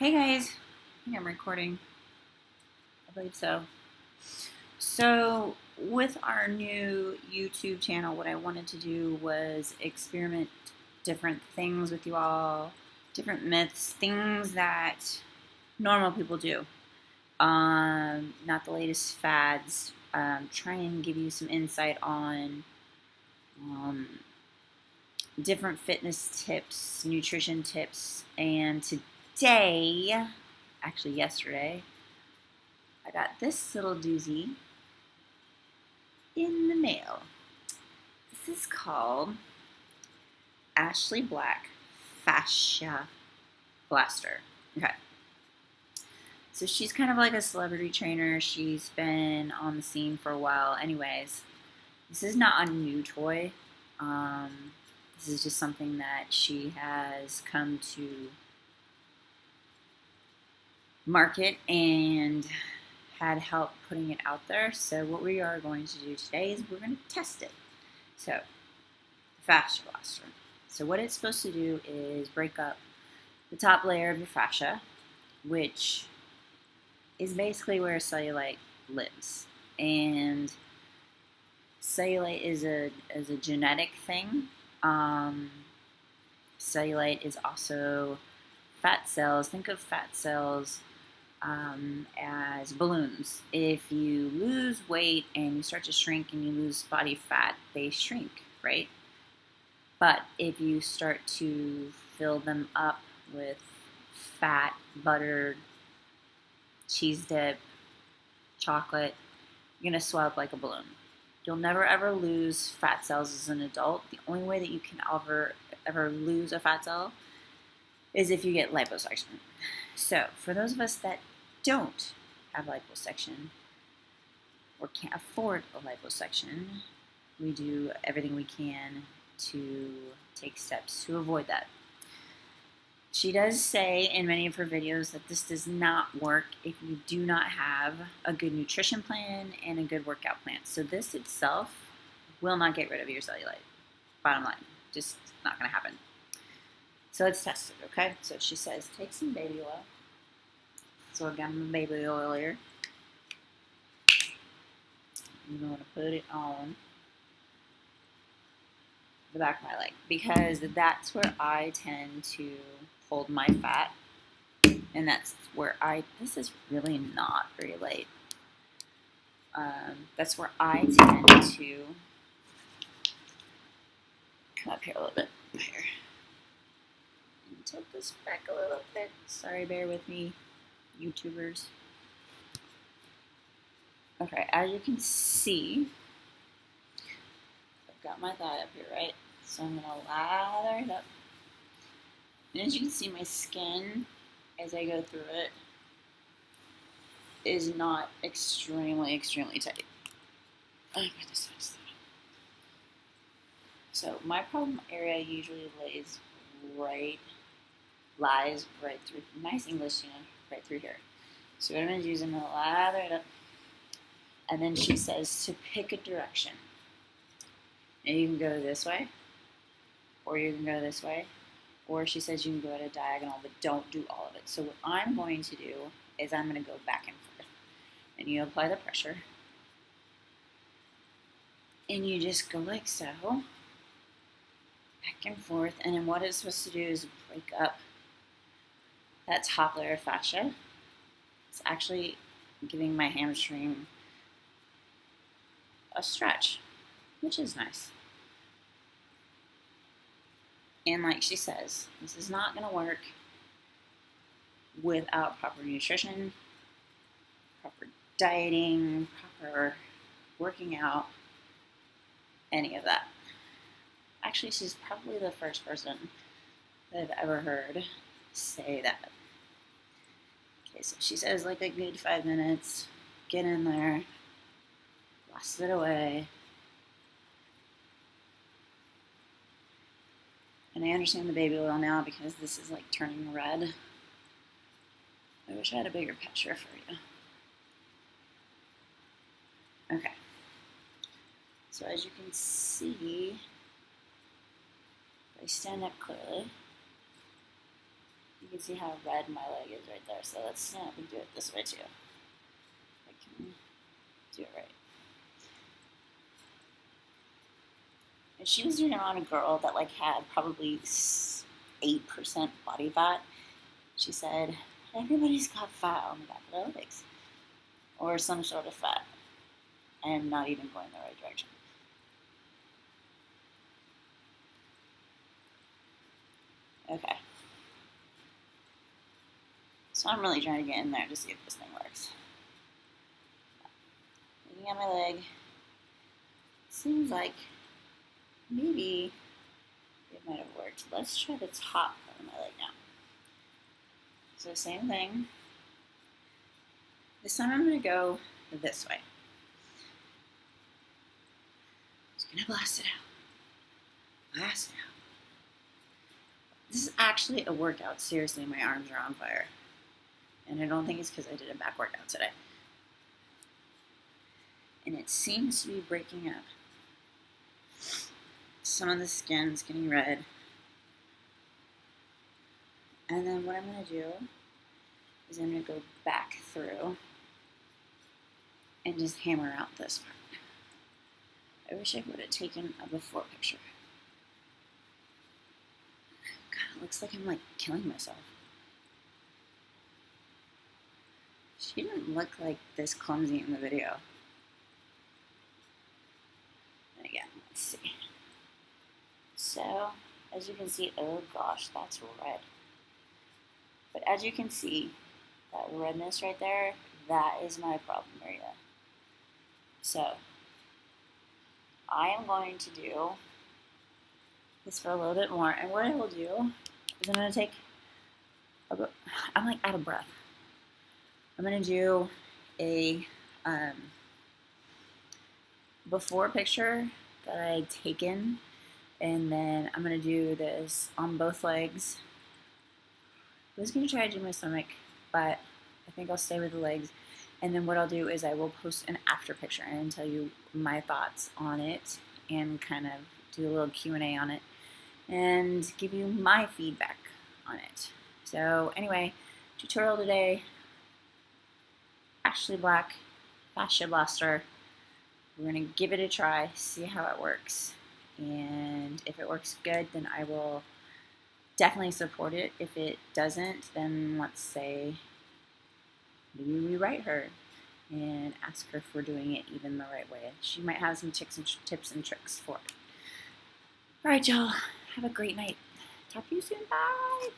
Hey guys, I think I'm recording. I believe so. So, with our new YouTube channel, what I wanted to do was experiment different things with you all, different myths, things that normal people do. Not the latest fads. Try and give you some insight on um, different fitness tips, nutrition tips, and today, actually yesterday, I got this little doozy in the mail. This is called Angie Black Fascia Blaster. Okay. So she's kind of like a celebrity trainer. She's been on the scene for a while. Anyways, this is not a new toy. This is just something that she has come to market and had help putting it out there. So what we are going to do today is we're going to test it. So, fascia blaster. So what it's supposed to do is break up the top layer of your fascia, which is basically where cellulite lives. And cellulite is a genetic thing. Cellulite is also fat cells. Think of fat cells as balloons. If you lose weight and you start to shrink and you lose body fat, they shrink, right? But if you start to fill them up with fat, butter, cheese dip, chocolate, you're going to swell up like a balloon. You'll never ever lose fat cells as an adult. The only way that you can ever lose a fat cell is if you get liposuction. So for those of us that don't have liposuction or can't afford a liposuction, we do everything we can to take steps to avoid that. She does say in many of her videos that this does not work if you do not have a good nutrition plan and a good workout plan. So this itself will not get rid of your cellulite. Bottom line, just not going to happen. So let's test it, okay? So she says take some baby oil. So I've got my baby oil here. I'm going to put it on the back of my leg because that's where I tend to hold my fat, and that's where this is really not very late. That's where I tend to come up here a little bit. Here. And tilt this back a little bit. Sorry, bear with me, YouTubers. Okay, as you can see, I've got my thigh up here, right? So I'm going to lather it up. And as you can see, my skin, as I go through it, is not extremely tight. Let me put this on. So my problem area usually lies right through, nice English, right through here. So what I'm going to do is I'm going to lather it up. And then she says to pick a direction. And you can go this way, or you can go this way, or she says you can go at a diagonal, but don't do all of it. So what I'm going to do is I'm going to go back and forth. And you apply the pressure. And you just go like so, back and forth. And then what it's supposed to do is break up that top layer of fascia. It's actually giving my hamstring a stretch, which is nice. And like she says, this is not going to work without proper nutrition, proper dieting, proper working out, any of that. Actually, she's probably the first person that I've ever heard say that. Okay, so she says like a good 5 minutes, get in there, blast it away. And I understand the baby oil now because this is like turning red. I wish I had a bigger picture for you. Okay. So as you can see, if I stand up clearly, you can see how red my leg is right there. So let's stand up and do it this way too. I can do it right. And she was doing it on a girl that like had probably 8% body fat. She said, everybody's got fat on the back of their legs. Or some sort of fat. I am not even going the right direction. Okay. So I'm really trying to get in there to see if this thing works. Looking at my leg. Seems like maybe it might have worked. Let's try the top of my leg now. So same thing. This time I'm going to go this way. Just going to blast it out. Blast it out. This is actually a workout. Seriously, my arms are on fire. And I don't think it's because I did a back workout today. And it seems to be breaking up. Some of the skin's getting red. And then what I'm going to do is I'm going to go back through and just hammer out this part. I wish I would have taken a before picture. God, it looks like I'm like killing myself. She didn't look like this clumsy in the video. And again, let's see. So, as you can see, oh gosh, that's red. But as you can see, that redness right there, that is my problem area. So, I am going to do this for a little bit more. And what I will do is I'm going to take, I'm like out of breath. I'm going to do a before picture that I had taken. And then I'm going to do this on both legs. I was going to try to do my stomach, but I think I'll stay with the legs. And then what I'll do is I will post an after picture and tell you my thoughts on it and kind of do a little Q&A on it and give you my feedback on it. So anyway, tutorial today, Angie Black, Fascia Blaster. We're going to give it a try, see how it works. And if it works good, then I will definitely support it. If it doesn't, then let's say maybe rewrite her and ask her if we're doing it even the right way. She might have some tips and tricks for it. All right, y'all. Have a great night. Talk to you soon. Bye.